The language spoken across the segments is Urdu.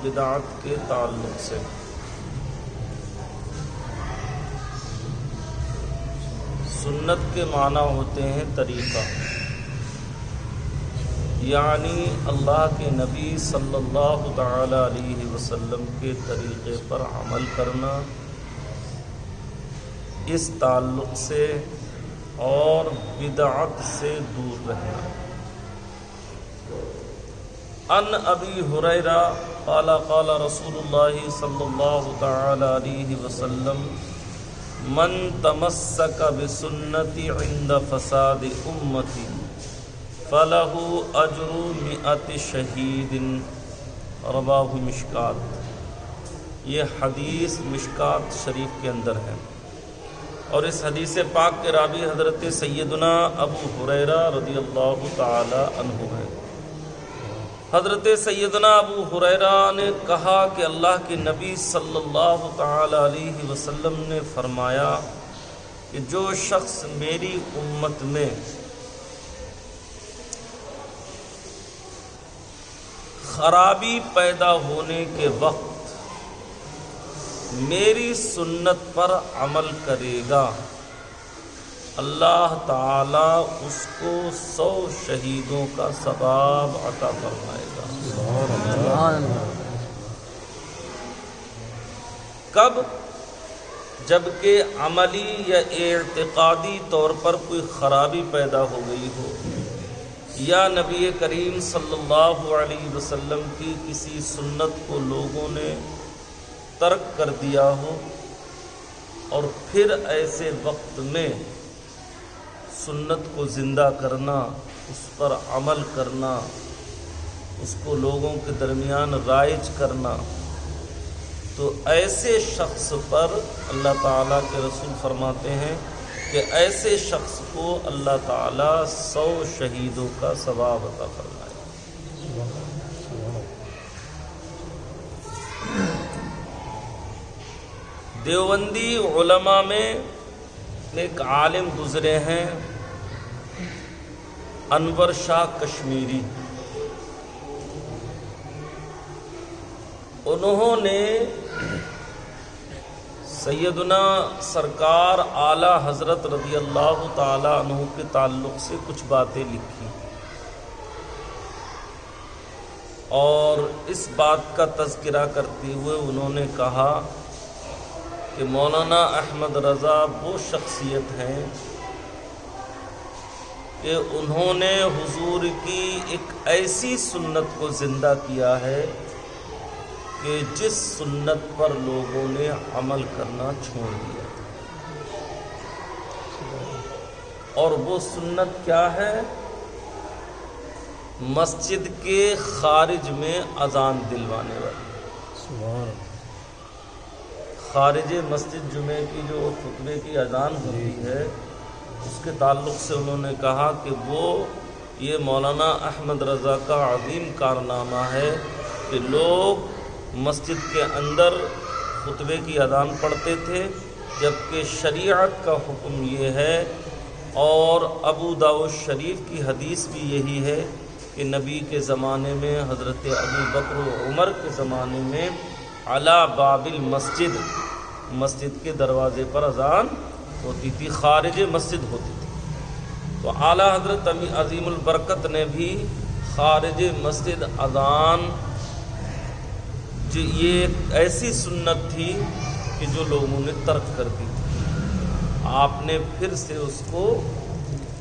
بدعت کے تعلق سے۔ سنت کے معنی ہوتے ہیں طریقہ، یعنی اللہ کے نبی صلی اللہ تعالی علیہ وسلم کے طریقے پر عمل کرنا، اس تعلق سے اور بدعت سے دور رہنا۔ ان ابی ہریرہ قال قال رسول اللہ صلی اللہ تعالی علیہ وسلم من تمسک بسنتی عند فساد امتی فلہ اجر 100 شہید، رواہ مشکات۔ یہ حدیث مشکات شریف کے اندر ہے، اور اس حدیث پاک کے راوی حضرت سیدنا ابو ہریرہ رضی اللہ تعالی عنہ ہے۔ حضرت سیدنا ابو ہریرہ نے کہا کہ اللہ کے نبی صلی اللہ تعالی علیہ وسلم نے فرمایا کہ جو شخص میری امت میں خرابی پیدا ہونے کے وقت میری سنت پر عمل کرے گا، اللہ تعالیٰ اس کو 100 شہیدوں کا ثواب عطا فرمائے گا۔ کب؟ جبکہ عملی یا اعتقادی طور پر کوئی خرابی پیدا ہو گئی ہو، یا نبی کریم صلی اللہ علیہ وسلم کی کسی سنت کو لوگوں نے ترک کر دیا ہو، اور پھر ایسے وقت میں سنت کو زندہ کرنا، اس پر عمل کرنا، اس کو لوگوں کے درمیان رائج کرنا، تو ایسے شخص پر اللہ تعالیٰ کے رسول فرماتے ہیں کہ ایسے شخص کو اللہ تعالیٰ 100 شہیدوں کا ثواب عطا فرمائے۔ دیوبندی علماء میں ایک عالم گزرے ہیں انور شاہ کشمیری، انہوں نے سیدنا سرکار اعلی حضرت رضی اللہ تعالی عنہ کے تعلق سے کچھ باتیں لکھی، اور اس بات کا تذکرہ کرتے ہوئے انہوں نے کہا کہ مولانا احمد رضا وہ شخصیت ہیں کہ انہوں نے حضور کی ایک ایسی سنت کو زندہ کیا ہے کہ جس سنت پر لوگوں نے عمل کرنا چھوڑ دیا، اور وہ سنت کیا ہے؟ مسجد کے خارج میں اذان دلوانے والی۔ خارج مسجد جمعے کی جو خطبے کی اذان ہوتی ہے، اس کے تعلق سے انہوں نے کہا کہ یہ مولانا احمد رضا کا عظیم کارنامہ ہے کہ لوگ مسجد کے اندر خطبے کی اذان پڑھتے تھے، جبکہ شریعت کا حکم یہ ہے، اور ابو داؤد شریف کی حدیث بھی یہی ہے کہ نبی کے زمانے میں، حضرت ابو بکر و عمر کے زمانے میں علی باب المسجد، مسجد کے دروازے پر اذان ہوتی تھی، خارج مسجد ہوتی تھی۔ تو اعلیٰ حضرت عظیم البرکت نے بھی خارج مسجد اذان، یہ ایک ایسی سنت تھی کہ جو لوگوں نے ترک کر دی تھی، آپ نے پھر سے اس کو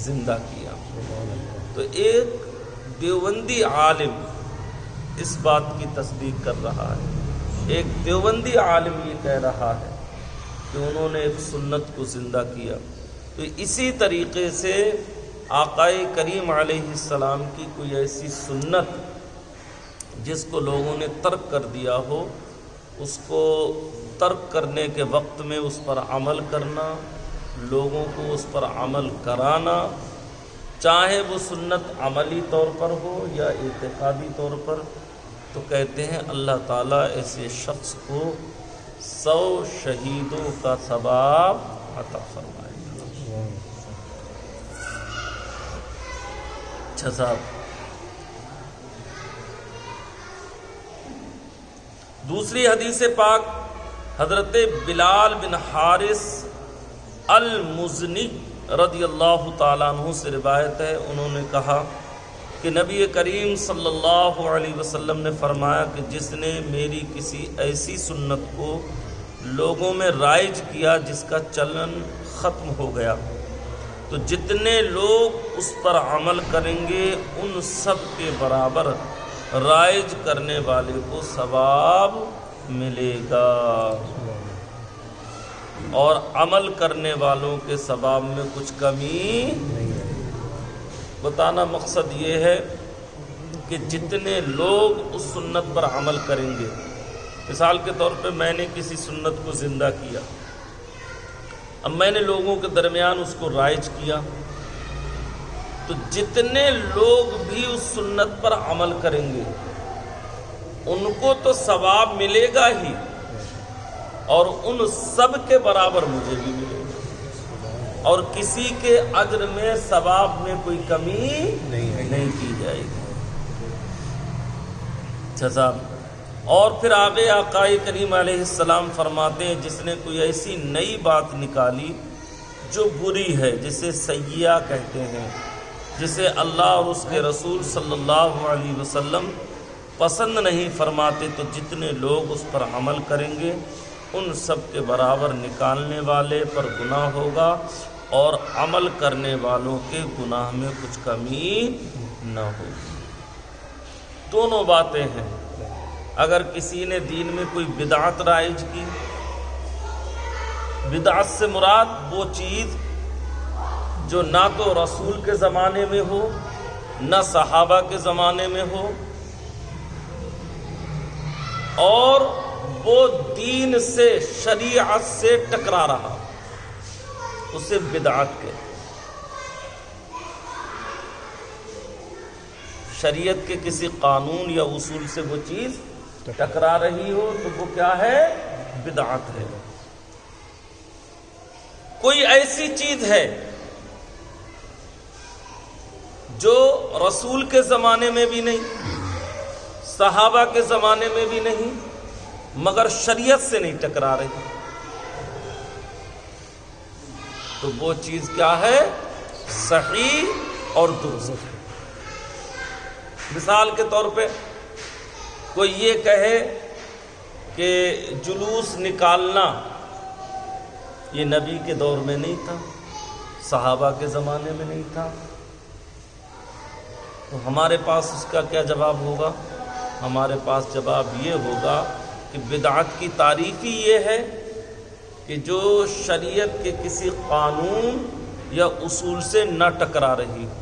زندہ کیا۔ تو ایک دیوبندی عالم اس بات کی تصدیق کر رہا ہے، ایک دیوبندی عالم یہ کہہ رہا ہے کہ انہوں نے ایک سنت کو زندہ کیا۔ تو اسی طریقے سے آقا کریم علیہ السلام کی کوئی ایسی سنت جس کو لوگوں نے ترک کر دیا ہو، اس کو ترک کرنے کے وقت میں اس پر عمل کرنا، لوگوں کو اس پر عمل کرانا، چاہے وہ سنت عملی طور پر ہو یا اعتقادی طور پر، تو کہتے ہیں اللہ تعالیٰ ایسے شخص کو 100 شہیدوں کا ثواب عطا فرمائے گا۔ اچھا صاحب، دوسری حدیث پاک حضرت بلال بن حارث المزنی رضی اللہ تعالیٰ عنہ سے روایت ہے، انہوں نے کہا کہ نبی کریم صلی اللہ علیہ وسلم نے فرمایا کہ جس نے میری کسی ایسی سنت کو لوگوں میں رائج کیا جس کا چلن ختم ہو گیا، تو جتنے لوگ اس پر عمل کریں گے ان سب کے برابر رائج کرنے والے کو ثواب ملے گا، اور عمل کرنے والوں کے ثواب میں کچھ کمی نہیں ہے۔ بتانا مقصد یہ ہے کہ جتنے لوگ اس سنت پر عمل کریں گے، مثال کے طور پہ میں نے کسی سنت کو زندہ کیا، اب میں نے لوگوں کے درمیان اس کو رائج کیا، تو جتنے لوگ بھی اس سنت پر عمل کریں گے ان کو تو ثواب ملے گا ہی، اور ان سب کے برابر مجھے بھی ملے گا، اور کسی کے اجر میں ثواب میں کوئی کمی نہیں کی جائے گی۔ جزاک۔ اور پھر آگے آقا کریم علیہ السلام فرماتے ہیں جس نے کوئی ایسی نئی بات نکالی جو بری ہے، جسے سیئہ کہتے ہیں، جسے اللہ اور اس کے رسول صلی اللہ علیہ وسلم پسند نہیں فرماتے، تو جتنے لوگ اس پر عمل کریں گے ان سب کے برابر نکالنے والے پر گناہ ہوگا، اور عمل کرنے والوں کے گناہ میں کچھ کمی نہ ہوگی۔ دونوں باتیں ہیں۔ اگر کسی نے دین میں کوئی بدعت رائج کی، بدعت سے مراد وہ چیز جو نہ تو رسول کے زمانے میں ہو نہ صحابہ کے زمانے میں ہو، اور وہ دین سے شریعت سے ٹکرا رہا، اسے بدعت کہتے ہیں۔ شریعت کے کسی قانون یا اصول سے وہ چیز ٹکرا رہی ہو تو وہ کیا ہے؟ بدعت ہے۔ کوئی ایسی چیز ہے جو رسول کے زمانے میں بھی نہیں، صحابہ کے زمانے میں بھی نہیں، مگر شریعت سے نہیں ٹکرا رہی، تو وہ چیز کیا ہے؟ صحیح اور درست۔ مثال کے طور پہ کوئی یہ کہے کہ جلوس نکالنا یہ نبی کے دور میں نہیں تھا، صحابہ کے زمانے میں نہیں تھا، تو ہمارے پاس اس کا کیا جواب ہوگا؟ ہمارے پاس جواب یہ ہوگا کہ بدعت کی تعریف ہی یہ ہے کہ جو شریعت کے کسی قانون یا اصول سے نہ ٹکرا رہی ہو۔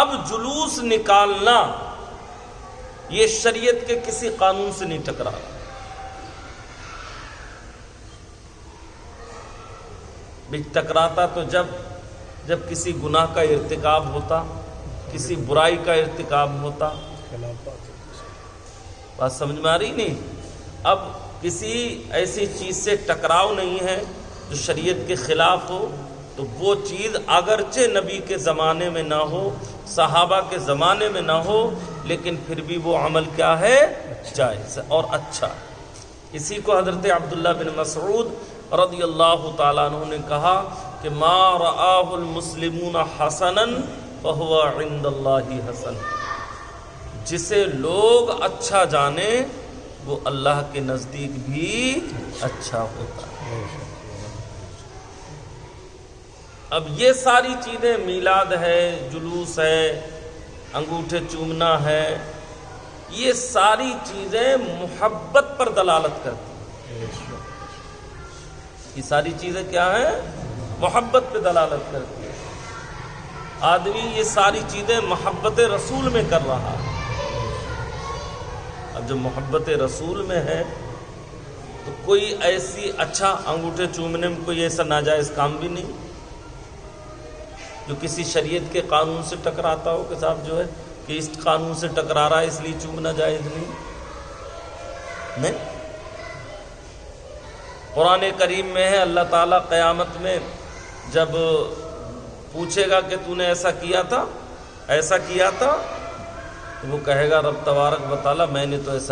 اب جلوس نکالنا یہ شریعت کے کسی قانون سے نہیں ٹکرا رہا، بھی ٹکراتا تو جب کسی گناہ کا ارتکاب ہوتا، کسی برائی کا ارتکاب ہوتا۔ بات سمجھ میں آ رہی نہیں؟ اب کسی ایسی چیز سے ٹکراؤ نہیں ہے جو شریعت کے خلاف ہو، تو وہ چیز اگرچہ نبی کے زمانے میں نہ ہو، صحابہ کے زمانے میں نہ ہو، لیکن پھر بھی وہ عمل کیا ہے؟ جائز اور اچھا۔ اسی کو حضرت عبداللہ بن مسعود رضی اللہ تعالیٰ عنہ نے کہا کہ ما رآہ المسلمون حسنا فہو عند اللہ حسن، جسے لوگ اچھا جانیں وہ اللہ کے نزدیک بھی اچھا ہوتا ہے۔ اب یہ ساری چیزیں، میلاد ہے، جلوس ہے، انگوٹھے چومنا ہے، یہ ساری چیزیں محبت پر دلالت کرتی ہیں۔ یہ ساری چیزیں کیا ہیں؟ محبت پہ دلالت کرتی ہیں۔ آدمی یہ ساری چیزیں محبت رسول میں کر رہا ہے۔ اب جب محبت رسول میں ہے تو کوئی ایسی اچھا انگوٹھے چومنے میں کوئی ایسا ناجائز کام بھی نہیں جو کسی شریعت کے قانون سے ٹکراتا ہو کہ صاحب جو ہے کہ اس قانون سے ٹکرا رہا ہے اس لیے چومنا جائز نہیں۔ قرآن کریم میں ہے اللہ تعالیٰ قیامت میں جب پوچھے گا کہ تو نے ایسا کیا تھا، تو وہ کہے گا رب تبارک و تعالیٰ میں نے تو ایسا